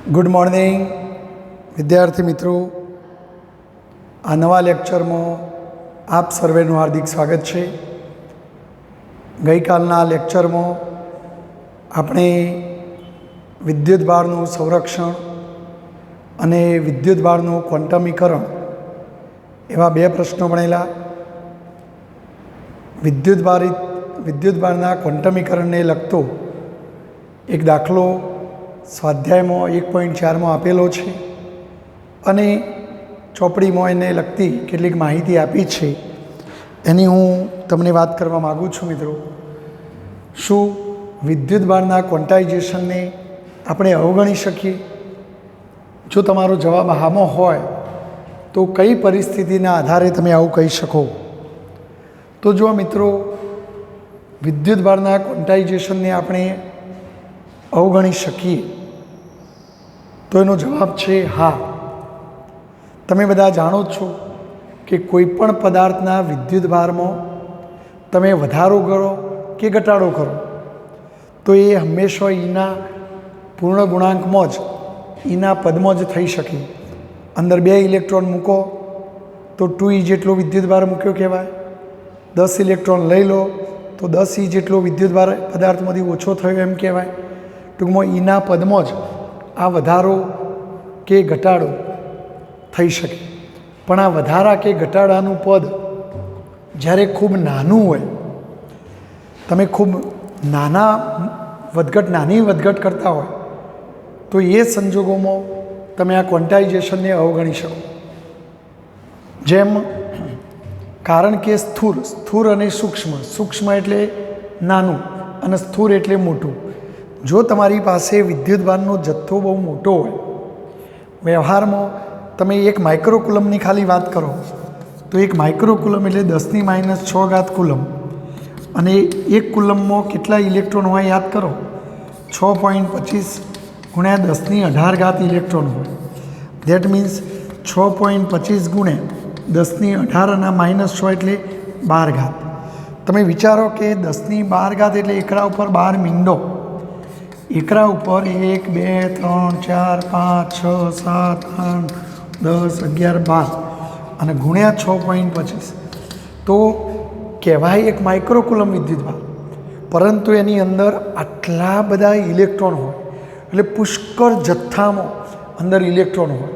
Good morning विद्यार्थी मित्रों। आ नवा लेक्चर में आप सर्वेનું हार्दिक स्वागत है। गई कालना लेक्चर में આપણે विद्युत ભારનું સંરક્ષણ અને વિદ્યુત ભારનું ક્વોન્ટમીકરણ એવા બે પ્રશ્નો ભણેલા। વિદ્યુત ભારના ક્વોન્ટમીકરણને લગતો એક દાખલો સ્વાધ્યાયમાં 1.4 में आपेलो है અને ચોપડીમાં એને લગતી કેટલીક માહિતી આપી છે એની હું તમને વાત કરવા માગું છું। મિત્રો, શું વિદ્યુત ભારના ક્વોન્ટાઇઝેશનને આપણે અવગણી શકીએ? જો તમારો જવાબ હામાં હોય તો કઈ પરિસ્થિતિના આધારે તમે આવું કહી શકો? તો જો મિત્રો, વિદ્યુત ભારના ક્વોન્ટાઇઝેશનને આપણે અવગણી શકીએ તો એનો જવાબ છે હા। તમે બધા જાણો છો કે કોઈપણ પદાર્થના વિદ્યુત ભારમાં તમે વધારો કરો કે ઘટાડો કરો તો એ હંમેશા ઈના પૂર્ણ ગુણાંકમાં જ ઈના પદમાં જ થઈ શકે। અંદર 2 ઇલેક્ટ્રોન મૂકો તો 2e જેટલો વિદ્યુત ભાર મૂક્યો કહેવાય। 10 ઇલેક્ટ્રોન લઈ લો તો 10e જેટલો વિદ્યુત ભાર પદાર્થમાંથી ઓછો થયો એમ કહેવાય। ટૂંકમાં ઈના પદમાં જ આ વધારો કે ઘટાડો થઈ શકે। પણ આ વધારા કે ઘટાડાનું પદ જ્યારે ખૂબ નાનું હોય, તમે ખૂબ નાની વધઘટ કરતા હોય તો એ સંજોગોમાં તમે આ ક્વોન્ટાઇઝેશનને અવગણી શકો। જેમ કારણ કે સ્થૂર અને સૂક્ષ્મ એટલે નાનું અને સ્થૂર એટલે મોટું। જો તમારી પાસે વિદ્યુત ભારનો જથ્થો બહુ મોટો હોય, વ્યવહારમાં તમે 1 માઇક્રોકુલમની ખાલી વાત કરો તો 1 માઇક્રોકુલમ એટલે 10⁻⁶ કુલમ, અને 1 કુલમમાં કેટલા ઇલેક્ટ્રોન હોય યાદ કરો, 6.25 × 10⁻18 ઇલેક્ટ્રોન હોય। ધેટ મીન્સ 6.25 × 10⁻18 અને -6 એટલે 12 તમે વિચારો કે 10⁻12 એટલે એકરા ઉપર 12 મીંડો, એકરા ઉપર 1 2 3 4 5 6 7 8 10 11 12 અને ગુણ્યા 6.25 તો કહેવાય 1 માઇક્રોકુલમ વિદ્યુત ભાર। પરંતુ એની અંદર આટલા બધા ઇલેક્ટ્રોન હોય એટલે પુષ્કળ જથ્થામાં અંદર ઇલેક્ટ્રોન હોય,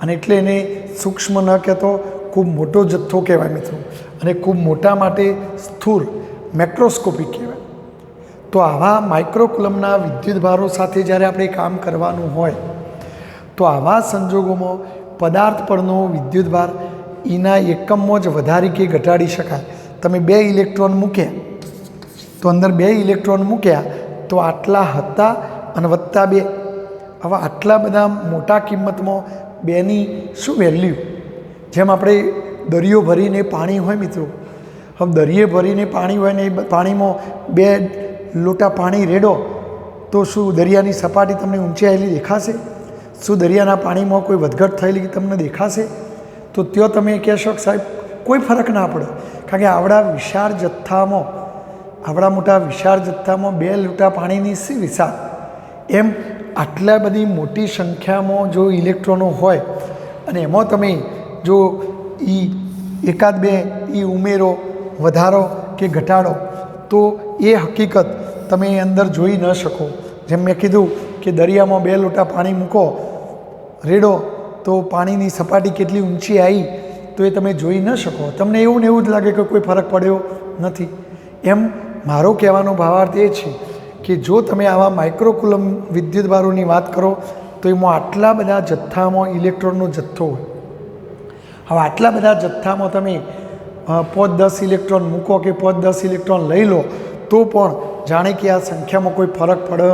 અને એટલે એને સૂક્ષ્મ ન કહેતો ખૂબ મોટો જથ્થો કહેવાય મિત્રો, અને ખૂબ મોટા માટે સ્થૂળ મેક્રોસ્કોપિક કહેવાય। તો આવા માઇક્રોકુલમના વિદ્યુત ભારો સાથે જ્યારે આપણે કામ કરવાનું હોય તો આવા સંજોગોમાં પદાર્થ પરનો વિદ્યુત ભાર એના એકમમાં જ વધારી કે ઘટાડી શકાય। તમે 2 ઇલેક્ટ્રોન મૂક્યા તો અંદર 2 ઇલેક્ટ્રોન મૂક્યા તો આટલા હતા અને +2, હવે આટલા બધા મોટા કિંમતમાં 2ની શું વેલ્યુ? જેમ આપણે દરિયો ભરીને પાણી હોય મિત્રો, હવે દરિયે ભરીને પાણી હોય ને એ પાણીમાં 2 લોટા પાણી રેડો તો શું દરિયાની સપાટી તમને ઊંચી આવેલી દેખાશે? શું દરિયાના પાણીમાં કોઈ વધઘટ થયેલી તમને દેખાશે? તો ત્યાં તમે કહેશો કે સાહેબ કોઈ ફરક ના પડે, કારણ કે આવડા મોટા વિશાળ જથ્થામાં 2 લોટા પાણીની શી વિશાળ? એમ આટલા બધી મોટી સંખ્યામાં જો ઇલેક્ટ્રોનો હોય અને એમાં તમે જો એકાદ બે ઉમેરો, વધારો કે ઘટાડો તો એ હકીકત તમે અંદર જોઈ ન શકો। જેમ મેં કીધું કે દરિયામાં 2 લોટા પાણી મૂકો રેડો તો પાણીની સપાટી કેટલી ઊંચી આવી તો એ તમે જોઈ ન શકો। તમને એવું ને એવું જ લાગે કે કોઈ ફરક પડ્યો નથી। એમ મારો કહેવાનો ભાવાર્થ એ છે કે જો તમે આવા માઇક્રોકુલમ વિદ્યુત ભારોની વાત કરો તો એમાં આટલા બધા જથ્થામાં ઇલેક્ટ્રોનનો જથ્થો હોય। હવે આટલા બધા જથ્થામાં તમે 5-10 ઇલેક્ટ્રોન મૂકો કે 5-10 ઇલેક્ટ્રોન લઈ લો તો પણ જાણે કે આ સંખ્યામાં કોઈ ફરક પડે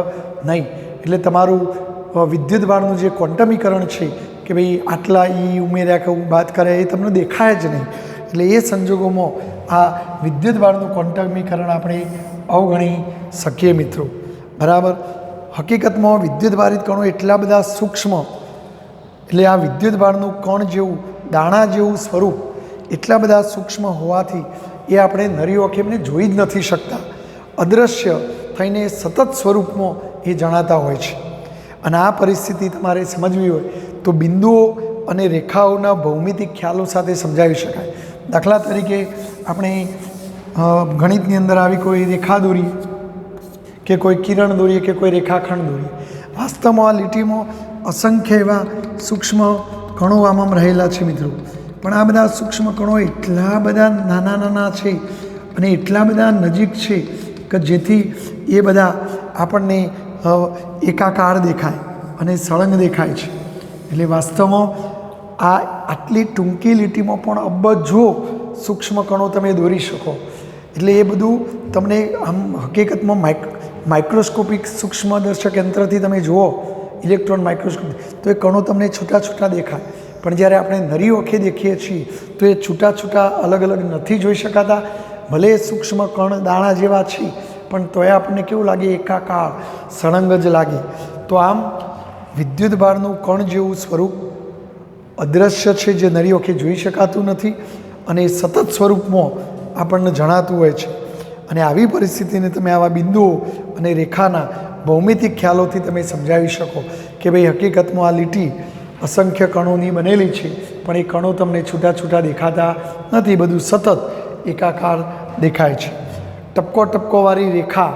નહીં। એટલે તમારું વિદ્યુત ભારનું જે ક્વોન્ટમીકરણ છે કે ભાઈ આટલા ઉમેર્યા કે બાદ કર્યા એ તમને દેખાય જ નહીં। એટલે એ સંજોગોમાં આ વિદ્યુત ભારનું ક્વોન્ટમીકરણ આપણે અવગણી શકીએ મિત્રો, બરાબર। હકીકતમાં વિદ્યુત ભારિત કણો એટલા બધા સૂક્ષ્મ, એટલે આ વિદ્યુત ભારનું કણ જેવું દાણા જેવું સ્વરૂપ એટલા બધા સૂક્ષ્મ હોવાથી એ આપણે નરી આંખે એમને જોઈ જ નથી શકતા, અદૃશ્ય થઈને સતત સ્વરૂપમાં એ જણાતા હોય છે। અને આ પરિસ્થિતિ તમારે સમજવી હોય તો બિંદુઓ અને રેખાઓના ભૌમિતિક ખ્યાલો સાથે સમજાવી શકાય. દાખલા તરીકે આપણે ગણિતની અંદર આવી કોઈ રેખા દોરીએ કે કોઈ કિરણ દોરીએ કે કોઈ રેખાખંડ દોરીએ. વાસ્તવમાં આ લીટીમાં અસંખ્ય એવા સૂક્ષ્મ કણો આમાં રહેલા છે મિત્રો, પણ આ બધા સૂક્ષ્મ કણો એટલા બધા નાના નાના છે અને એટલા બધા નજીક છે કે જેથી એ બધા આપણને એકાકાર દેખાય અને સળંગ દેખાય છે. એટલે વાસ્તવમાં આ આટલી ટૂંકી લીટીમાં પણ અબજો સૂક્ષ્મ કણો તમે દોરી શકો. એટલે એ બધું તમને આમ હકીકતમાં માઇક્રોસ્કોપિક સૂક્ષ્મદર્શક યંત્રથી તમે જુઓ, ઇલેક્ટ્રોન માઇક્રોસ્કોપ, તો એ કણો તમને છૂટા છૂટા દેખાય. પણ જ્યારે આપણે નરી ઓખે દેખીએ છીએ તો એ છૂટા છૂટા અલગ અલગ નથી જોઈ શકાતા. ભલે સૂક્ષ્મ કણ દાણા જેવા છે પણ તોય આપણને કેવું લાગે, એકાકાર સળંગ જ લાગે. તો આમ વિદ્યુતભારનું કણ જેવું સ્વરૂપ અદૃશ્ય છે, જે નરી ઓખે જોઈ શકાતું નથી અને સતત સ્વરૂપમાં આપણને જણાતું હોય છે. અને આવી પરિસ્થિતિને તમે આવા બિંદુઓ અને રેખાના ભૌમિતિક ખ્યાલોથી તમે સમજાવી શકો કે ભાઈ હકીકતમાં આ લીટી અસંખ્ય કણોની બનેલી છે, પણ એ કણો તમને છૂટા છૂટા દેખાતા નથી, બધું સતત એકાકાર દેખાય છે. ટપકો ટપકોવાળી રેખા,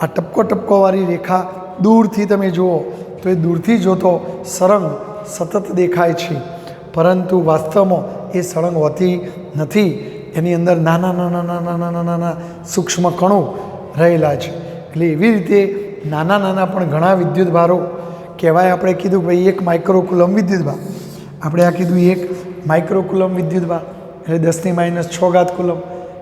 આ ટપકો ટપકોવાળી રેખા દૂરથી તમે જુઓ તો એ દૂરથી જોતો સળંગ સતત દેખાય છે, પરંતુ વાસ્તવમાં એ સળંગ હોતી નથી. એની અંદર નાના નાના નાના નાના નાના સૂક્ષ્મ કણો રહેલા છે. એટલે એવી રીતે નાના નાના પણ ઘણા વિદ્યુતભારો કહેવાય. આપણે કીધું ભાઈ 1 માઇક્રોકુલમ વિદ્યુતભાર, આપણે આ કીધું 1 માઇક્રોકુલમ વિદ્યુતભાર એટલે 10⁻6 કુલમ,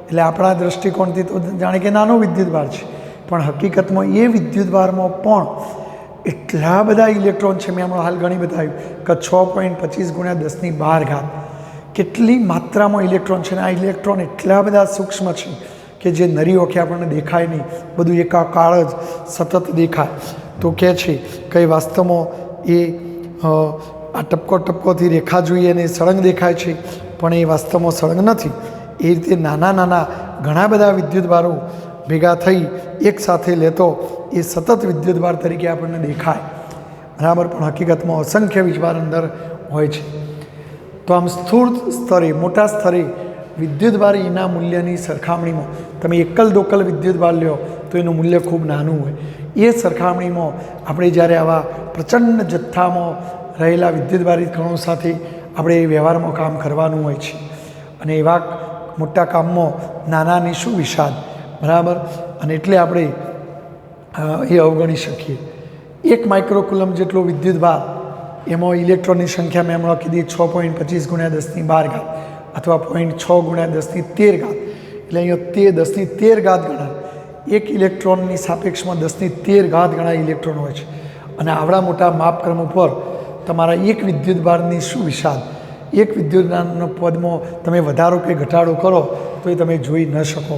એટલે આપણા દૃષ્ટિકોણથી તો જાણે કે નાનો વિદ્યુતભાર છે, પણ હકીકતમાં એ વિદ્યુતભારમાં પણ એટલા બધા ઇલેક્ટ્રોન છે. મેં હમણાં હાલ ઘણી બતાવ્યું કે 6.25 × 10⁻12 કેટલી માત્રામાં ઇલેક્ટ્રોન છે. અને આ ઇલેક્ટ્રોન એટલા બધા સૂક્ષ્મ છે કે જે નરી ઓખે આપણને દેખાય નહીં, બધું એકાકાર જ સતત દેખાય. તો કહે છે કે વાસ્તવમાં એ આ ટપકો ટપકોથી રેખા જોઈએ અને સળંગ દેખાય છે, પણ એ વાસ્તવમાં સળંગ નથી. એ રીતે નાના નાના ઘણા બધા વિદ્યુતભારો ભેગા થઈ એક સાથે લેતો એ સતત વિદ્યુતભાર તરીકે આપણને દેખાય, બરાબર. પણ હકીકતમાં અસંખ્ય વીજભાર અંદર હોય છે. તો આમ સ્થૂળ સ્તરે, મોટા સ્તરે વિદ્યુતભાર એના મૂલ્યની સરખામણીમાં તમે એકલ દોકલ વિદ્યુતભાર લ્યો તો એનું મૂલ્ય ખૂબ નાનું હોય. એ સરખામણીમાં આપણે જ્યારે આવા પ્રચંડ જથ્થામાં રહેલા વિદ્યુતભારિત કણો સાથે આપણે વ્યવહારમાં કામ કરવાનું હોય છે, અને એવા મોટા કામમાં નાનાની શું વિષાદ, બરાબર. અને એટલે આપણે એ અવગણી શકીએ. 1 માઇક્રોકુલમ જેટલો વિદ્યુતભાર, એમાં ઇલેક્ટ્રોનની સંખ્યા મેં હમણાં કીધી 6.25 × 10⁻12 અથવા 0.6 × 10⁻13, એટલે અહીંયા 10⁻13 ગણા એક ઇલેક્ટ્રોનની સાપેક્ષમાં 10⁻13 ગણા ઇલેક્ટ્રોન હોય છે. અને આવડા મોટા માપક્રમ ઉપર તમારા એક વિદ્યુતભારની શું વિષાદ, એક વિદ્યુતભારના પદમાં તમે વધારો કે ઘટાડો કરો તો એ તમે જોઈ ન શકો,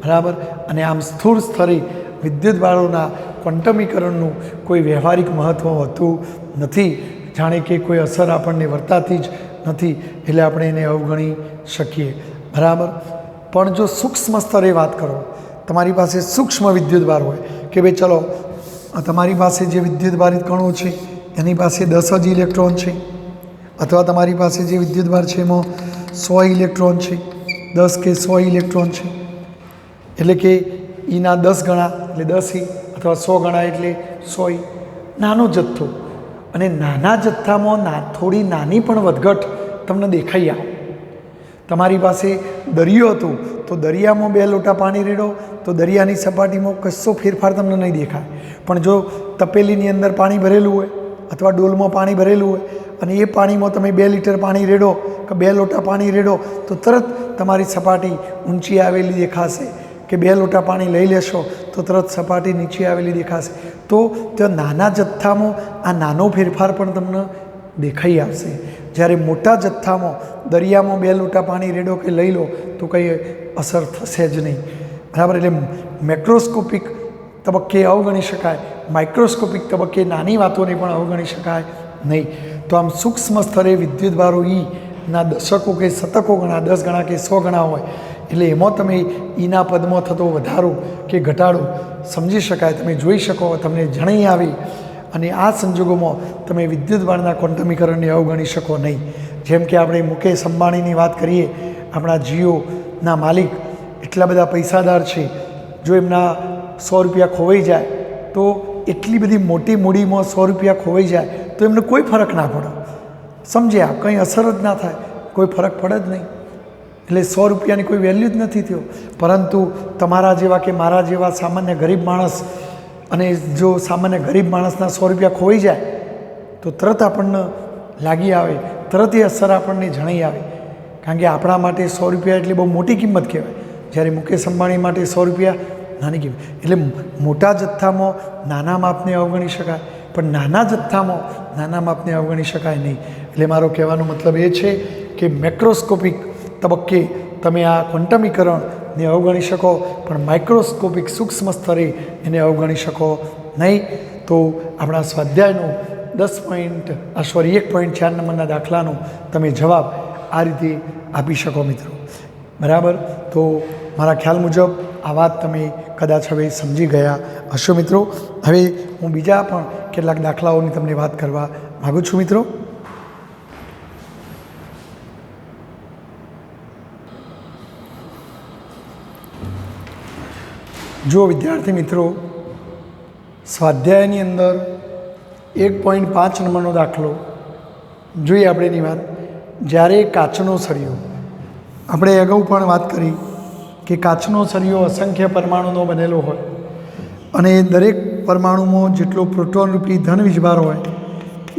બરાબર. અને આમ સ્થૂળ સ્તરે વિદ્યુતભારોના ક્વોન્ટમીકરણનું કોઈ વ્યવહારિક મહત્ત્વ હોતું નથી, જાણે કે કોઈ અસર આપણને વર્તાતી જ નથી, એટલે આપણે એને અવગણી શકીએ, બરાબર. પણ જો સૂક્ષ્મ સ્તરે વાત કરો, તમારી પાસે સૂક્ષ્મ વિદ્યુતભાર હોય કે ભાઈ ચલો તમારી પાસે જે વિદ્યુતભારિત કણો છે એની પાસે 10 જ ઇલેક્ટ્રોન છે, અથવા તમારી પાસે જે વિદ્યુતભાર છે એમાં 100 ઇલેક્ટ્રોન છે, 10 કે 100 ઇલેક્ટ્રોન છે, એટલે કે એના 10 ગણા એટલે 10 અથવા 100 ગણા એટલે 100. નાનો જથ્થો, અને નાના જથ્થામાં થોડી નાની પણ વધઘટ તમને દેખાઈ આવે. તમારી પાસે દરિયો હતો તો દરિયામાં 2 લોટા પાણી રેડો તો દરિયાની સપાટીમાં કશો ફેરફાર તમને નહીં દેખાય. પણ જો તપેલીની અંદર પાણી ભરેલું હોય અથવા ડોલમાં પાણી ભરેલું હોય અને એ પાણીમાં તમે 2 લીટર પાણી રેડો કે 2 લોટા પાણી રેડો તો તરત તમારી સપાટી ઊંચી આવેલી દેખાશે, કે 2 લોટા પાણી લઈ લેશો તો તરત સપાટી નીચે આવેલી દેખાશે. તો ત્યાં નાના જથ્થામાં આ નાનો ફેરફાર પણ તમને દેખાઈ આવશે. જ્યારે મોટા જથ્થામાં દરિયામાં 2 લોટા પાણી રેડો કે લઈ લો તો કંઈ અસર થશે જ નહીં, બરાબર. એટલે મેક્રોસ્કોપિક તબક્કે અવગણી શકાય, માઇક્રોસ્કોપિક તબક્કે નાની વાતોને પણ અવગણી શકાય નહીં. તો આમ સૂક્ષ્મ સ્તરે વિદ્યુતભારો ના દશકો કે શતકો ગણા, 10 ગણા કે 100 ગણા હોય, એટલે એમાં તમે ઈના પદમાં થતો વધારો કે ઘટાડો સમજી શકાય, તમે જોઈ શકો, તમને જણાઈ આવે. અને આ સંજોગોમાં તમે વિદ્યુતભારના ક્વોન્ટમીકરણને અવગણી શકો નહીં. જેમ કે આપણે મુકેશ અંબાણીની વાત કરીએ, આપણા જીઓના માલિક એટલા બધા પૈસાદાર છે, જો એમના 100 રૂપિયા ખોવાઈ જાય તો એટલી બધી મોટી મૂડીમાં 100 રૂપિયા ખોવાઈ જાય તો એમને કોઈ ફરક ના પડે. સમજ્યા? કંઈ અસર જ ના થાય, કોઈ ફરક પડે જ નહીં. એટલે 100 રૂપિયાની કોઈ વેલ્યુ જ નથી થયો. પરંતુ તમારા જેવા કે મારા જેવા સામાન્ય ગરીબ માણસ, અને જો સામાન્ય ગરીબ માણસના 100 રૂપિયા ખોવાઈ જાય તો તરત આપણને લાગી આવે, તરત એ અસર આપણને જણાઈ આવે. કારણ કે આપણા માટે 100 રૂપિયા એટલે બહુ મોટી કિંમત કહેવાય, જ્યારે મુકેશ અંબાણી માટે 100 રૂપિયા નાની કિંમત. એટલે મોટા જથ્થામાં નાના માપને અવગણી શકાય, પણ નાના જથ્થામાં નાના માપને અવગણી શકાય નહીં. એટલે મારો કહેવાનો મતલબ એ છે કે મેક્રોસ્કોપિક તબક્કે તમે આ ક્વોન્ટમીકરણને અવગણી શકો, પણ માઇક્રોસ્કોપિક સૂક્ષ્મ સ્તરે એને અવગણી શકો નહીં. તો આપણા સ્વાધ્યાયનો 1.4 નંબરના દાખલાનો તમે જવાબ આ રીતે આપી શકો મિત્રો. બરાબર? તો મારા ખ્યાલ મુજબ આ વાત તમે કદાચ હવે સમજી ગયા હશો મિત્રો. હવે હું બીજા પણ કેટલાક દાખલાઓની તમને વાત કરવા માગું છું મિત્રો. જો વિદ્યાર્થી મિત્રો, સ્વાધ્યાયની અંદર 1.5 નંબરનો દાખલો જોઈએ આપણે એની વાત. જ્યારે કાચનો સળિયો, આપણે અગાઉ પણ વાત કરી કે કાચનો સળિયો અસંખ્ય પરમાણુનો બનેલો હોય અને દરેક પરમાણુમાં જેટલો પ્રોટોન રૂપી ધન વીજભાર હોય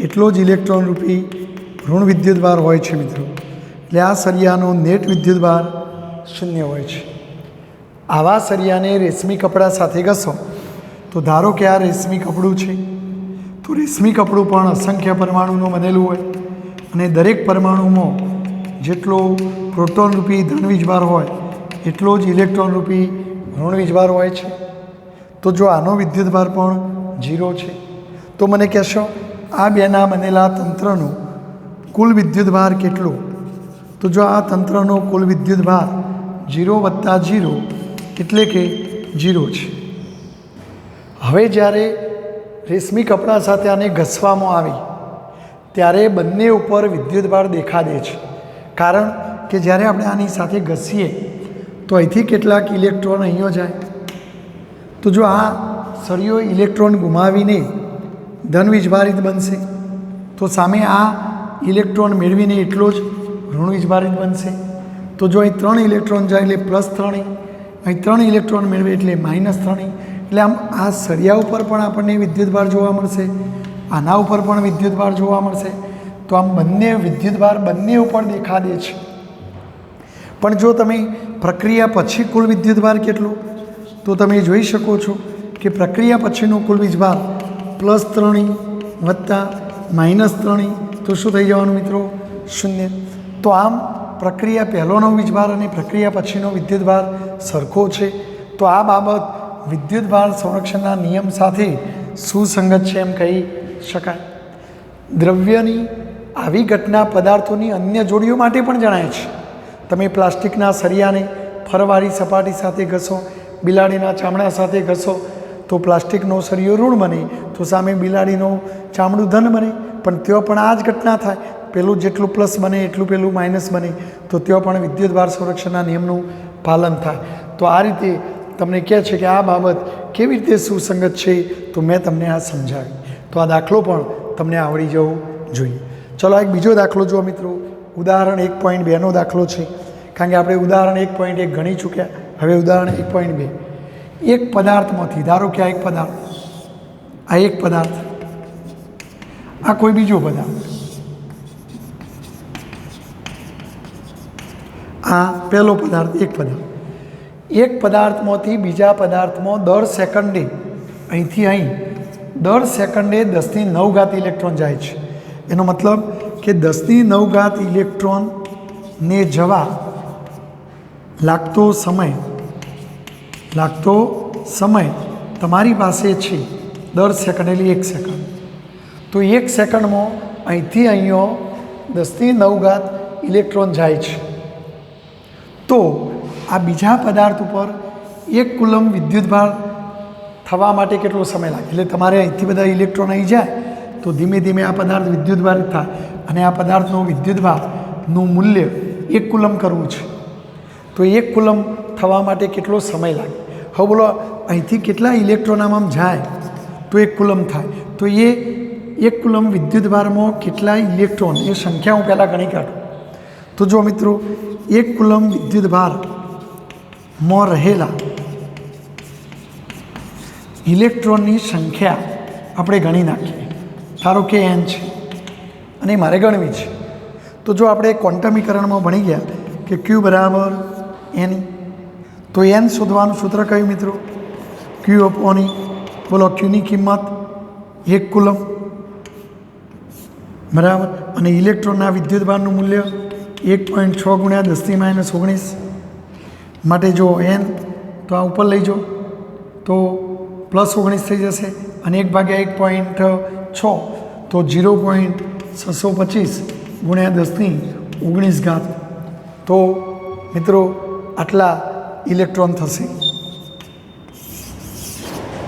એટલો જ ઇલેક્ટ્રોન રૂપી ઋણ વિદ્યુતભાર હોય છે મિત્રો. એટલે આ સળિયાનો નેટ વિદ્યુતભાર 0 હોય છે. આવા સળિયાને રેશમી કપડા સાથે ઘસો તો ધારો કે આ રેશમી કપડું છે, તો રેશમી કપડું પણ અસંખ્ય પરમાણુનું બનેલું હોય અને દરેક પરમાણુમાં જેટલો પ્રોટોન રૂપી ધન વીજભાર હોય એટલો જ ઇલેક્ટ્રોન રૂપી ઋણ વીજભાર હોય છે. તો જો આનો વિદ્યુતભાર પણ 0 છે તો મને કહેશો આ બેના બનેલા તંત્રનો કુલ વિદ્યુતભાર કેટલો? તો જો આ તંત્રનો કુલ વિદ્યુતભાર 0 + 0 એટલે કે 0 છે. હવે જ્યારે રેશમી કપડા સાથે આને ઘસવામાં આવી ત્યારે બંને ઉપર વિદ્યુતભાર દેખાડે છે. કારણ કે જ્યારે આપણે આની સાથે ઘસીએ તો અહીંથી કેટલાક ઇલેક્ટ્રોન અહીંયા જાય, તો જો આ સળિયો ઇલેક્ટ્રોન ગુમાવીને ધન વીજભારિત બનશે, તો સામે આ ઇલેક્ટ્રોન મેળવીને એટલો જ ઋણ વીજભારિત બનશે. તો જો અહીં 3 ઇલેક્ટ્રોન જાય એટલે +3, અહીં 3 ઇલેક્ટ્રોન મેળવે એટલે -3. એટલે આમ આ સળિયા ઉપર પણ આપણને વિદ્યુતભાર જોવા મળશે, આના ઉપર પણ વિદ્યુતભાર જોવા મળશે. તો આમ બંને વિદ્યુતભાર બંને ઉપર દેખાડે છે. પણ જો તમે પ્રક્રિયા પછી કુલ વિદ્યુતભાર કેટલો, તો તમે જોઈ શકો છો કે પ્રક્રિયા પછીનો કુલ વીજભાર +3 વત્તા -3, તો શું થઈ જવાનું મિત્રો? 0. તો આમ પ્રક્રિયા પહેલોનો વીજભાર અને પ્રક્રિયા પછીનો વિદ્યુતભાર સરખો છે. તો આ બાબત વિદ્યુતભાર સંરક્ષણના નિયમ સાથે સુસંગત છે એમ કહી શકાય. દ્રવ્યની આવી ઘટના પદાર્થોની અન્ય જોડીઓ માટે પણ જણાય છે. તમે પ્લાસ્ટિકના સળિયાને ફરવાળી સપાટી સાથે ઘસો, બિલાડીના ચામડા સાથે ઘસો તો પ્લાસ્ટિકનો સળિયો ઋણ બને, તો સામે બિલાડીનો ચામડું ધન બને. પણ ત્યાં પણ આ જ ઘટના થાય, પેલું જેટલું પ્લસ બને એટલું પેલું માઇનસ બને, તો ત્યાં પણ વિદ્યુતભાર સંરક્ષણના નિયમનું પાલન થાય. તો આ રીતે તમને કહે છે કે આ બાબત કેવી રીતે સુસંગત છે, તો મેં તમને આ સમજાવી. તો આ દાખલો પણ તમને આવડી જવો જોઈએ. ચલો એક બીજો દાખલો જુઓ મિત્રો. ઉદાહરણ 1.2નો દાખલો છે, કારણ કે આપણે ઉદાહરણ 1.1 ગણી ચૂક્યા. હવે ઉદાહરણ 1.2. એક પદાર્થમાંથી, ધારો કે આ એક પદાર્થ, આ એક પદાર્થ, આ કોઈ બીજો પદાર્થ, આ પહેલો પદાર્થ, એક પદાર્થમાંથી બીજા પદાર્થમાં દર સેકન્ડે, અહીંથી અહીં દર સેકન્ડે 10⁹ ઇલેક્ટ્રોન જાય છે. એનો મતલબ કે 10⁹ ઇલેક્ટ્રોનને જવા લાગતો સમય તમારી પાસે છે દર સેકન્ડ, એટલે 1 સેકન્ડ. તો 1 સેકન્ડમાં અહીંથી અહીંયા 10⁹ ઇલેક્ટ્રોન જાય છે. તો આ બીજા પદાર્થ ઉપર 1 કુલમ વિદ્યુતભાર થવા માટે કેટલો સમય લાગે, એટલે તમારે અહીંથી બધા ઇલેક્ટ્રોન આવી જાય તો ધીમે ધીમે આ પદાર્થ વિદ્યુતભારિત થાય અને આ પદાર્થનો વિદ્યુતભારનું મૂલ્ય 1 કુલમ કરવું છે, તો 1 કુલમ થવા માટે કેટલો સમય લાગે. હવે બોલો અહીંથી કેટલા ઇલેક્ટ્રોન આમ જાય તો 1 કુલમ થાય, તો એ 1 કુલમ વિદ્યુતભારમાં કેટલા ઇલેક્ટ્રોન એ સંખ્યા હું પહેલાં ગણી કાઢું. તો જો મિત્રો 1 કુલમ વિદ્યુતભારમાં રહેલા ઇલેક્ટ્રોનની સંખ્યા આપણે ગણી નાખીએ. ધારો કે n છે અને મારે ગણવી છે. તો જો આપણે ક્વોન્ટમીકરણમાં ભણી ગયા કે q બરાબર n, તો n શોધવાનું સૂત્ર કયું મિત્રો? q upon e. બોલો qની કિંમત 1 કુલમ બરાબર, અને ઇલેક્ટ્રોનના વિદ્યુતભારનું મૂલ્ય 1.6 ગુણ્યા 10⁻⁻19 માટે જો n તો આ ઉપર લઈ જાઓ તો +19 થઈ જશે અને 1/1.6 તો 0.625 ગુણ્યા 10⁻19. તો મિત્રો આટલા ઇલેક્ટ્રોન થશે.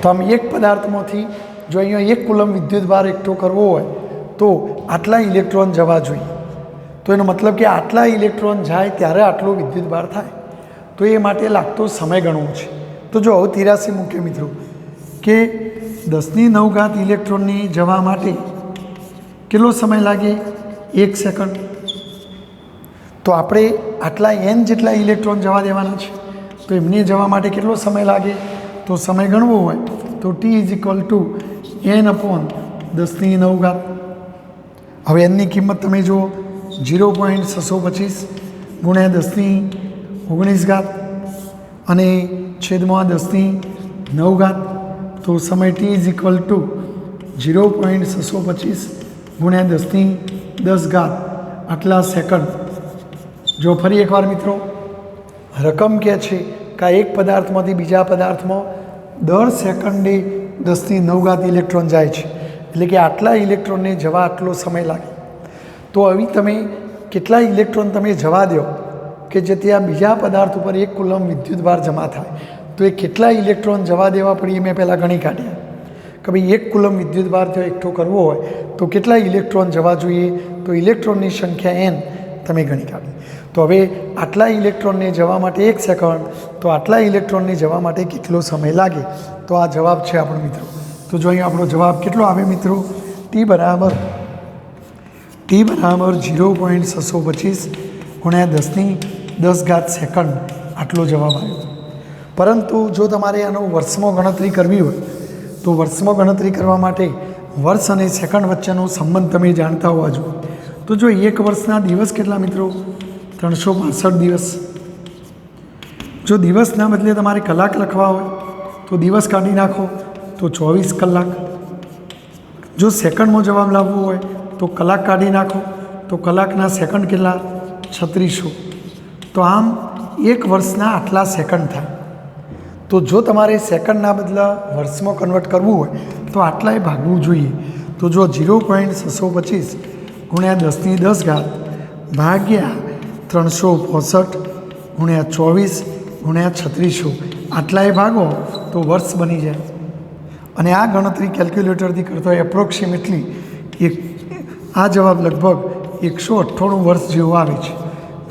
તો આમ એક પદાર્થમાંથી જો અહીંયા 1 કુલમ વિદ્યુતભાર એકઠો કરવો હોય તો આટલા ઇલેક્ટ્રોન જવા જોઈએ. તો એનો મતલબ કે આટલા ઇલેક્ટ્રોન જાય ત્યારે આટલો વિદ્યુતભાર થાય, તો એ માટે લાગતો સમય ગણવો છે. તો જો હવે 83 મૂકીએ મિત્રો કે 10⁹ ઇલેક્ટ્રોનની જવા માટે કેટલો સમય લાગે? 1 સેકન્ડ. તો આપણે આટલા n જેટલા ઇલેક્ટ્રોન જવા દેવાના છે, તો એમને જવા માટે કેટલો સમય લાગે? તો સમય ગણવો હોય તો t n/10⁹. હવે nની કિંમત તમે જુઓ 0.625 ગુણ્યા 10⁻19 અને છેદમાં 10⁹ તો સમય t 0.625 ગુણ્યા 10⁻10 આટલા સેકન્ડ. જો ફરી એકવાર મિત્રો રકમ કહે છે કે આ એક પદાર્થમાંથી બીજા પદાર્થમાં દર સેકન્ડે 10⁹ ઇલેક્ટ્રોન જાય છે, એટલે કે આટલા ઇલેક્ટ્રોનને જવા આટલો સમય લાગે. તો આવી તમે કેટલા ઇલેક્ટ્રોન તમે જવા દો કે જેથી આ બીજા પદાર્થ ઉપર 1 કુલમ વિદ્યુતભાર જમા થાય, તો એ કેટલા ઇલેક્ટ્રોન જવા દેવા પડીએ મેં પહેલાં ગણી કાઢ્યા કે ભાઈ 1 કુલમ વિદ્યુતભાર જો એકઠો કરવો હોય તો કેટલા ઇલેક્ટ્રોન જવા જોઈએ? તો ઇલેક્ટ્રોનની સંખ્યા n તમે ગણી કાઢી. તો હવે આટલા ઇલેક્ટ્રોનને જવા માટે 1 સેકન્ડ, તો આટલા ઇલેક્ટ્રોનને જવા માટે કેટલો સમય લાગે? તો આ જવાબ છે આપણો મિત્રો. તો જો અહીં આપણો જવાબ કેટલો આવે મિત્રો? t બરાબર 0.625 ગુણ્યા 10⁻10 સેકન્ડ આટલો જવાબ આવ્યો. પરંતુ જો તમારે આનો વર્ષમાં ગણતરી કરવી હોય તો વર્ષમાં ગણતરી કરવા માટે વર્ષ અને સેકન્ડ વચ્ચેનો સંબંધ તમે જાણતા હોવા જોઈએ. તો જો 1 વર્ષના દિવસ કેટલા મિત્રો? 365 દિવસ. જો દિવસના બદલે તમારે કલાક લખવા હોય તો દિવસ કાઢી નાખો તો 24 કલાક. જો સેકન્ડમાં જવાબ લાવવો હોય તો કલાક કાઢી નાખો તો કલાકના સેકન્ડ કેટલા? 3600. તો આમ 1 વર્ષના આટલા સેકન્ડ થાય. તો જો તમારે સેકન્ડના બદલા વર્ષમાં કન્વર્ટ કરવું હોય તો આટલાય ભાગવું જોઈએ. તો જો 0.625 ગુણ્યા 10⁻10 ભાગ્યા 365 ગુણ્યા 24 ગુણ્યા 3600 આટલાય ભાગો તો વર્ષ બની જાય. અને આ ગણતરી કેલ્ક્યુલેટરથી કરતો હોય એપ્રોક્સિમેટલી આ જવાબ લગભગ 198 વર્ષ જેવો આવે છે,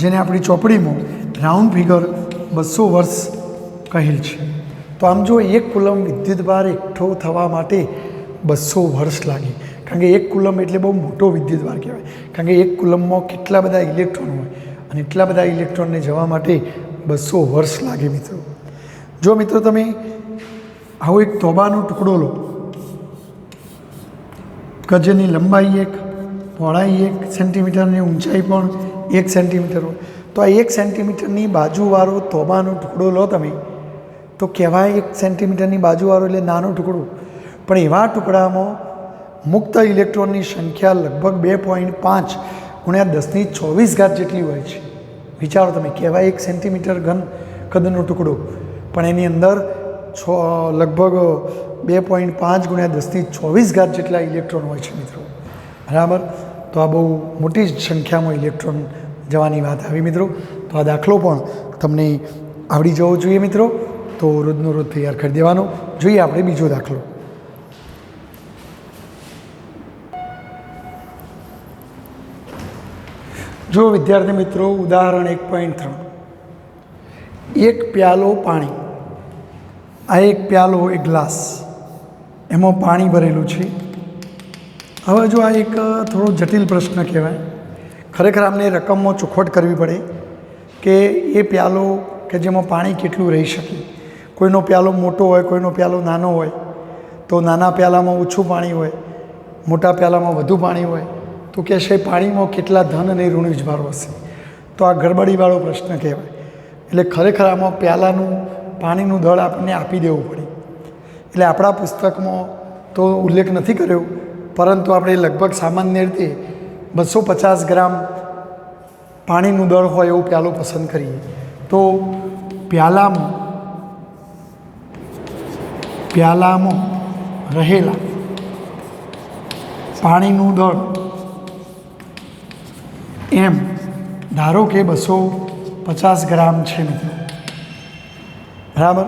જેને આપણી ચોપડીમાં રાઉન્ડ ફિગર 200 વર્ષ કહેલ છે. તો આમ જો 1 કુલમ વિદ્યુતભાર એકઠો થવા માટે 200 વર્ષ લાગે, કારણ કે 1 કુલમ એટલે બહુ મોટો વિદ્યુતભાર કહેવાય, કારણ કે 1 કુલમમાં કેટલા બધા ઇલેક્ટ્રોન હોય અને એટલા બધા ઇલેક્ટ્રોનને જવા માટે 200 વર્ષ લાગે મિત્રો. જો મિત્રો તમે આવો એક તોબાનો ટુકડો લો કે જેની લંબાઈ 1, પહોળાઈ 1 સેન્ટીમીટર અને ઊંચાઈ પણ 1 સેન્ટીમીટર હોય, તો આ 1 સેન્ટીમીટરની બાજુવાળો તોબાનો ટુકડો લો તમે તો કહેવાય 1 સેન્ટીમીટરની બાજુવાળો એટલે નાનો ટુકડો. પણ એવા ટુકડામાં મુક્ત ઇલેક્ટ્રોનની સંખ્યા લગભગ 2.5 ગુણ્યા 10⁻24 જેટલી હોય છે. વિચારો તમે, કહેવાય 1 સેન્ટીમીટર ઘન કદનો ટુકડો, પણ એની અંદર લગભગ 2.5 ગુણ્યા 10⁻24 જેટલા ઇલેક્ટ્રોન હોય છે મિત્રો. બરાબર. તો આ બહુ મોટી સંખ્યામાં ઇલેક્ટ્રોન જવાની વાત આવી મિત્રો. તો આ દાખલો પણ તમને આવડી જવો જોઈએ મિત્રો. તો રોજનો રોજ તૈયાર કરી દેવાનો. જોઈએ આપણે બીજો દાખલો. જો વિદ્યાર્થી મિત્રો, ઉદાહરણ 1.3, એક પ્યાલો પાણી. આ એક પ્યાલો, એક ગ્લાસ, એમાં પાણી ભરેલું છે. હવે જો આ એક થોડો જટિલ પ્રશ્ન કહેવાય. ખરેખર આમને રકમમાં ચોખવટ કરવી પડે કે એ પ્યાલો કે જેમાં પાણી કેટલું રહી શકે. કોઈનો પ્યાલો મોટો હોય, કોઈનો પ્યાલો નાનો હોય, તો નાના પ્યાલામાં ઓછું પાણી હોય, મોટા પ્યાલામાં વધુ પાણી હોય. તો કહેશે પાણીમાં કેટલા ધન અને ઋણ વીજભારો હશે. તો આ ગડબડીવાળો પ્રશ્ન કહેવાય. એટલે ખરેખર આમાં પ્યાલાનું પાણીનું દળ આપણને આપી દેવું પડે. એટલે આપણા પુસ્તકમાં તો ઉલ્લેખ નથી કર્યો, પરંતુ આપણે લગભગ સામાન્ય રીતે 250 ગ્રામ પાણીનું દળ હોય એવું પ્યાલો પસંદ કરીએ. તો પ્યાલામાં રહેલા પાણીનું દળ એમ ધારો કે 250 ગ્રામ છે મિત્રો, બરાબર.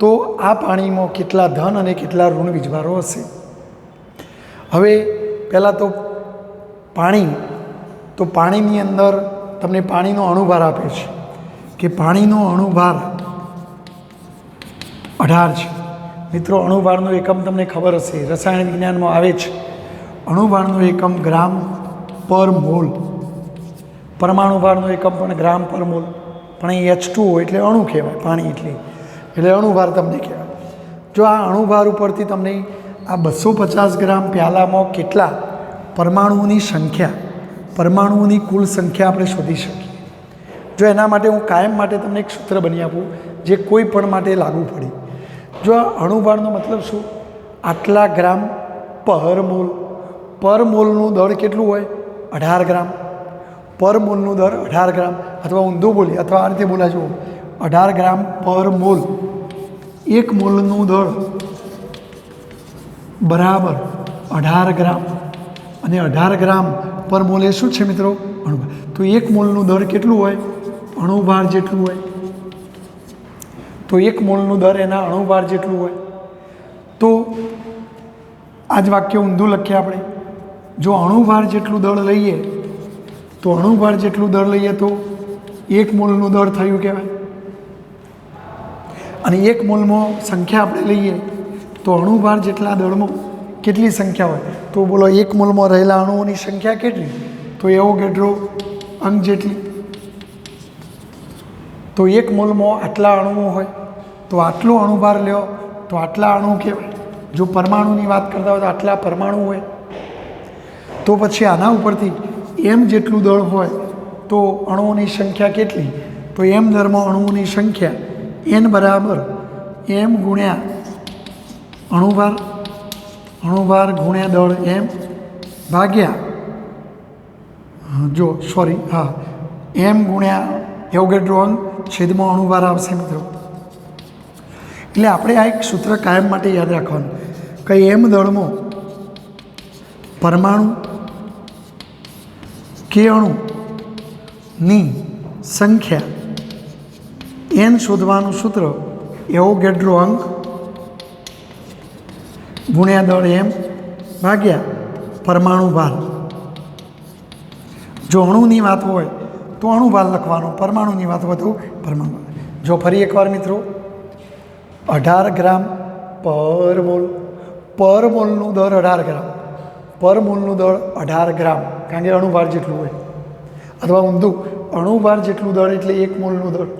તો આ પાણીમાં કેટલા ધન અને કેટલા ઋણ વીજભારો હશે. હવે પહેલાં તો પાણીની અંદર તમને પાણીનો અણુભાર આપે છે કે પાણીનો અણુભાર 18 છે. મિત્રો, અણુભારનો એકમ તમને ખબર હશે, રસાયણ વિજ્ઞાનમાં આવે છે. અણુભારનો એકમ ગ્રામ પર મોલ. પરમાણુભારનો એકમ પણ ગ્રામ પર મોલ. પણ અહીં H2O એટલે અણુ કહેવાય, પાણી એટલે અણુભાર તમને કહેવાય. જો આ અણુભાર ઉપરથી તમને આ 250 ગ્રામ પ્યાલામાં કેટલા પરમાણુઓની સંખ્યા, પરમાણુઓની કુલ સંખ્યા આપણે શોધી શકીએ. જો એના માટે હું કાયમ માટે તમને એક સૂત્ર બની આપું જે કોઈ પણ માટે લાગુ પડે. જો આ અણુભારનો મતલબ શું? આટલા ગ્રામ પર મોલ. પર મોલનું દળ કેટલું હોય? 18 ગ્રામ. પર મોલનું દર 18 ગ્રામ, અથવા ઊંધું બોલીએ અથવા આ રીતે બોલા જુઓ, 18 ગ્રામ પર મોલ. એક મોલનું દળ બરાબર 18 ગ્રામ, અને 18 ગ્રામ પર મોલ એ શું છે મિત્રો? અણુભાર. તો એક મોલનું દર કેટલું હોય? અણુભાર જેટલું હોય. તો એક મોલનું દર એના અણુભાર જેટલું હોય. તો આ જ વાક્ય ઊંધું લખીએ આપણે. જો અણુભાર જેટલું દળ લઈએ તો અણુભાર જેટલું દળ લઈએ તો એક મોલનું દળ થયું કહેવાય. અને એક મોલમાં સંખ્યા આપણે લઈએ તો અણુભાર જેટલા દળમાં કેટલી સંખ્યા હોય? તો બોલો, એક મોલમાં રહેલા અણુઓની સંખ્યા કેટલી? તો એવોગેડ્રો અંક જેટલી. તો એક મોલમાં આટલા અણુઓ હોય તો આટલો અણુભાર લ્યો તો આટલા અણુ કહેવાય. જો પરમાણુની વાત કરતા હોય તો આટલા પરમાણુ હોય. તો પછી આના ઉપરથી એમ જેટલું દળ હોય તો અણુઓની સંખ્યા કેટલી? તો એમ દરમાં અણુઓની સંખ્યા n બરાબર m ગુણ્યા અણુભાર ગુણ્યા દળ m ભાગ્યા m ગુણ્યા એવોગેડ્રો અંક છેદમાં અણુભાર આવશે મિત્રો. એટલે આપણે આ એક સૂત્ર કાયમ માટે યાદ રાખવાનું કે m દળમાં પરમાણુ કે અણુની સંખ્યા n શોધવાનું સૂત્ર એવોગેડ્રો અંક ગુણ્યા દળ m ભાગ્યા પરમાણુ ભાર. જો અણુની વાત હોય તો અણુભાર લખવાનો, પરમાણુની વાત હોય તો પરમાણુ. જો ફરી એકવાર મિત્રો, 18 ગ્રામ પર મોલ. પર મોલનું દર 18 ગ્રામ. પર મોલનું દળ 18 ગ્રામ, કારણ કે અણુભાર જેટલું હોય. અથવા ઊંધું, અણુભાર જેટલું દળ એટલે એક મોલનું દળ,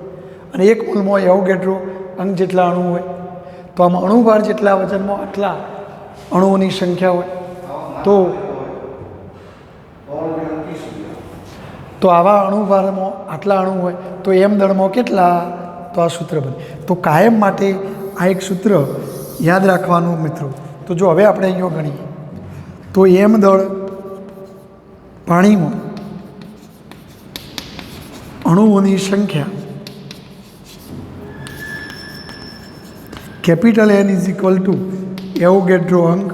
અને એક મોલમાં એવોગેડ્રો અંક જેટલા અણુ હોય. તો આમાં અણુભાર જેટલા વજનમાં આટલા અણુઓની સંખ્યા હોય. તો આવા અણુભારમાં આટલા અણુ હોય તો એમ દળમાં કેટલા? તો આ સૂત્ર બને. તો કાયમ માટે આ એક સૂત્ર યાદ રાખવાનું મિત્રો. તો જો હવે આપણે અહીંયા ગણીએ તો એમ દળ પાણીમાં અણુઓની સંખ્યા capital N is equal to Avogadro અંક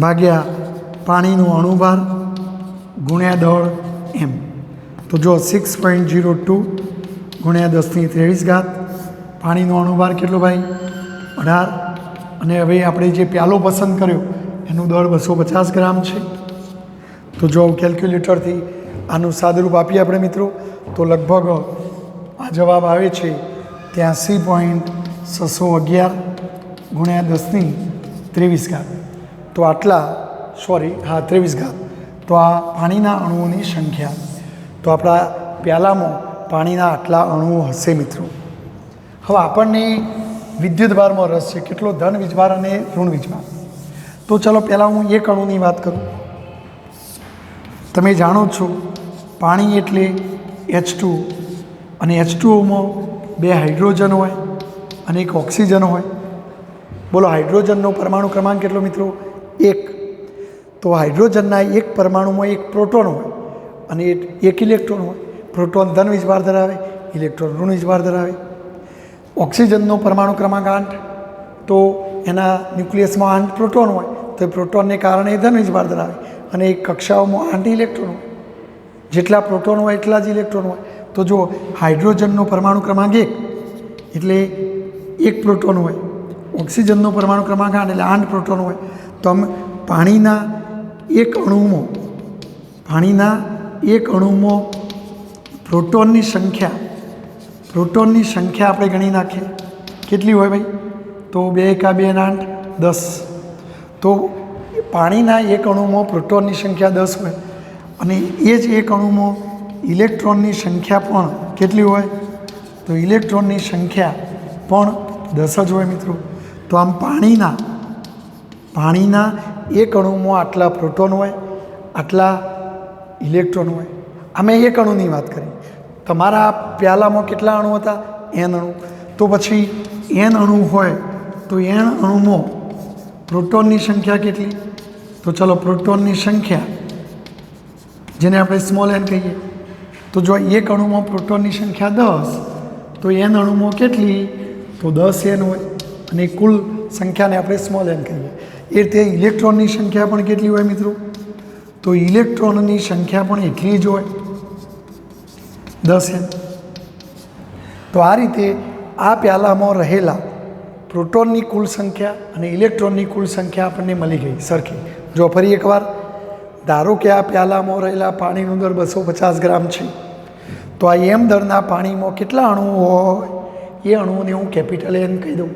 ભાગ્યા પાણીનો અણુભાર ગુણ્યા દળ m. તો જો 6.02 ગુણ્યા 10⁻23 પાણીનો અણુભાર કેટલો ભાઈ 18 અને હવે આપણે જે પ્યાલો પસંદ કર્યો એનું દળ 250 ગ્રામ છે તો જો કેલ્ક્યુલેટરથી આનું સાદુરૂપ આપીએ આપણે મિત્રો તો લગભગ આ જવાબ આવે છે 83.611 ગુણ્યા 10⁻23 તો આટલા 23 તો આ પાણીના અણુઓની સંખ્યા તો આપણા પ્યાલામાં પાણીના આટલા અણુઓ હશે મિત્રો હવે આપણને વિદ્યુતભારમાં રસ છે કેટલો ધન વીજભાર અને ઋણ વીજભાર તો ચલો પહેલાં હું એક અણુની વાત કરું તમે જાણો છો પાણી એટલે H2 અને H2Oમાં 2 હાઇડ્રોજન હોય અને એક ઓક્સિજન હોય બોલો હાઇડ્રોજનનો પરમાણુ ક્રમાંક કેટલો મિત્રો 1 તો હાઇડ્રોજનના એક પરમાણુમાં એક પ્રોટોન હોય અને એક ઇલેક્ટ્રોન હોય પ્રોટોન ધન વીજભાર ધરાવે ઇલેક્ટ્રોન ઋણ વીજભાર ધરાવે ઓક્સિજનનો પરમાણુ ક્રમાંક 8 તો એના ન્યુક્લિયસમાં 8 પ્રોટોન હોય તો એ પ્રોટોનને કારણે ધન વીજભાર ધરાવે અને એક કક્ષાઓમાં 8 ઇલેક્ટ્રોન હોય જેટલા પ્રોટોન હોય એટલા જ ઇલેક્ટ્રોન હોય તો જો હાઇડ્રોજનનો પરમાણુ ક્રમાંક 1 એટલે એક પ્રોટોન હોય ઓક્સિજનનો પરમાણુ ક્રમાંક 8 એટલે 8 પ્રોટોન હોય તો આમ પાણીના એક અણુમાં પ્રોટોનની સંખ્યા આપણે ગણી નાખીએ કેટલી હોય ભાઈ તો 2 એકા 2 અને 8 10 તો પાણીના એક અણુમાં પ્રોટોનની સંખ્યા 10 હોય અને એ જ એક અણુમાં ઇલેક્ટ્રોનની સંખ્યા પણ કેટલી હોય તો ઇલેક્ટ્રોનની સંખ્યા પણ 10 જ હોય મિત્રો તો આમ પાણીના એક અણુમાં આટલા પ્રોટોન હોય આટલા ઇલેક્ટ્રોન હોય અમે એક અણુની વાત કરી તમારા પ્યાલામાં કેટલા અણુ હતા n અણુ તો પછી n અણુ હોય તો n અણુમાં પ્રોટોનની સંખ્યા કેટલી તો ચલો પ્રોટોનની સંખ્યા જેને આપણે સ્મોલ n કહીએ તો જો એક અણુમાં પ્રોટોનની સંખ્યા 10 તો n અણુમાં કેટલી તો 10 n હોય અને કુલ સંખ્યાને આપણે સ્મોલ n કહીએ એ રીતે ઇલેક્ટ્રોનની સંખ્યા પણ કેટલી હોય મિત્રો તો ઇલેક્ટ્રોનની સંખ્યા પણ એટલી જ હોય 10 n તો આ રીતે આ પ્યાલામાં રહેલા પ્રોટોનની કુલ સંખ્યા અને ઇલેક્ટ્રોનની કુલ સંખ્યા આપણને મળી ગઈ સરખી જો ફરી એકવાર ધારો કે આ પ્યાલામાં રહેલા પાણીનું દર 250 ગ્રામ છે તો આ m દરના પાણીમાં કેટલા અણુઓ હોય એ અણુઓને હું કેપિટલ N કહી દઉં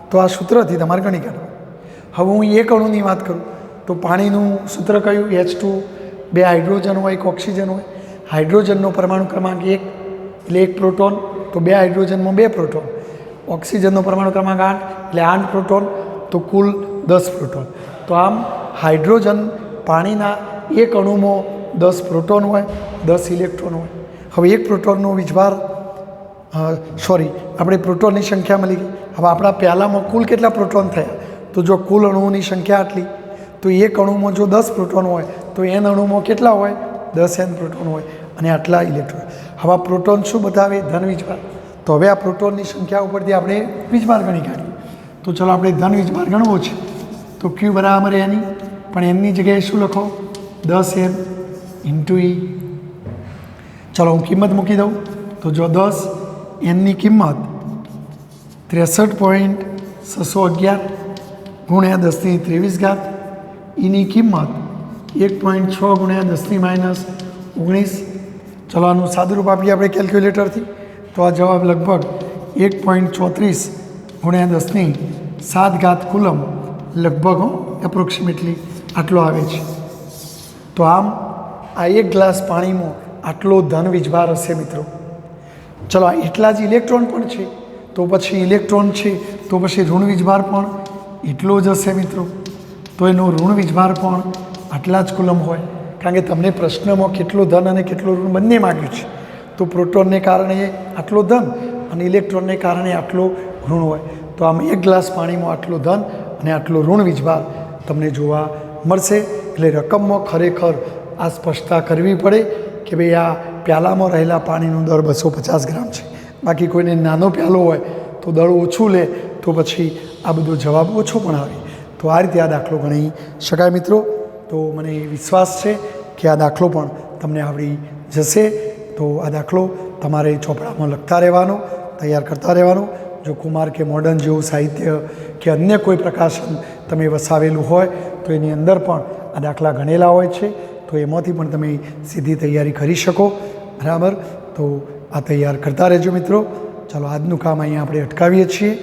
તો આ સૂત્રથી તમારે ગણી કાઢવું હવે હું એક અણુની વાત કરું તો પાણીનું સૂત્ર કયું H2 2 હાઇડ્રોજન હોય એક ઓક્સિજન હોય હાઇડ્રોજનનો પરમાણુ ક્રમાંક 1 એટલે 1 પ્રોટોન તો 2 હાઇડ્રોજનમાં 2 પ્રોટોન ઓક્સિજનનો પરમાણુ ક્રમાંક 8 એટલે 8 પ્રોટોન તો કુલ 10 પ્રોટોન તો આમ હાઇડ્રોજન પાણીના એક અણુમાં 10 પ્રોટોન હોય 10 ઇલેક્ટ્રોન હોય હવે એક પ્રોટોનનો વીજભાર આપણે પ્રોટોનની સંખ્યા મળી ગઈ હવે આપણા પ્યાલામાં કુલ કેટલા પ્રોટોન થયા તો જો કુલ અણુઓની સંખ્યા આટલી તો એક અણુમાં જો 10 પ્રોટોન હોય તો n અણુમાં કેટલા હોય 10 n પ્રોટોન હોય અને આટલા ઇલેક્ટ્રોન હવે આ પ્રોટોન શું બતાવે ધન વીજભાર તો હવે આ પ્રોટોનની સંખ્યા ઉપરથી આપણે વીજભાર ગણી કાઢીએ તો ચલો આપણે ધન વીજભાર ગણવો છે તો Q બરાબર એની પણ એમની જગ્યાએ શું લખો 10 n ઇન્ટુ E ચલો હું કિંમત મૂકી દઉં તો જો 10 nની કિંમત 63.611 ગુણ્યા 10⁻23 એની કિંમત 1.6 ગુણ્યા 10⁻19 ચલો આનું સાદુરૂપ આપીએ આપણે કેલ્ક્યુલેટરથી તો આ જવાબ લગભગ 1.34 ગુણ્યા 10⁻7 કુલમ લગભગ એપ્રોક્સિમેટલી આટલો આવે છે તો આમ આ એક ગ્લાસ પાણીમાં આટલો ધન વીજભાર હશે મિત્રો ચલો એટલા જ ઇલેક્ટ્રોન પણ છે તો પછી ઇલેક્ટ્રોન છે તો પછી ઋણ વીજભાર પણ એટલો જ હશે મિત્રો તો એનો ઋણ વીજભાર પણ આટલા જ કુલમ હોય કારણ કે તમને પ્રશ્નમાં કેટલો ધન અને કેટલો ઋણ બંને માગ્યું છે તો પ્રોટોનને કારણે આટલો ધન અને ઇલેક્ટ્રોનને કારણે આટલો ઋણ હોય તો આમ એક ગ્લાસ પાણીમાં આટલો ધન અને આટલો ઋણ વીજભાર તમને જોવા મળશે એટલે રકમમાં ખરેખર આ સ્પષ્ટતા કરવી પડે કે ભાઈ આ પ્યાલામાં રહેલા પાણીનું દર 250 ગ્રામ છે બાકી કોઈને નાનો પ્યાલો હોય તો દળ ઓછું લે તો પછી આ બધો જવાબ ઓછો પણ આવે તો આ રીતે આ દાખલો ગણી શકાય મિત્રો તો મને વિશ્વાસ છે કે આ દાખલો પણ તમને આવડી જશે તો આ દાખલો તમારે એ ચોપડામાં લખતા રહેવાનું, તૈયાર કરતા રહેવાનું. જો કુમાર કે મોડર્ન જેવું સાહિત્ય કે અન્ય કોઈ પ્રકાશન તમે વસાવેલું હોય તો એની અંદર પણ આ દાખલા ગણેલા હોય છે, તો એમાંથી પણ તમે સીધી તૈયારી કરી શકો. બરાબર, તો આ તૈયાર કરતા રહેજો મિત્રો. ચાલો આજનું કામ અહીંયા આપણે અટકાવીએ છીએ.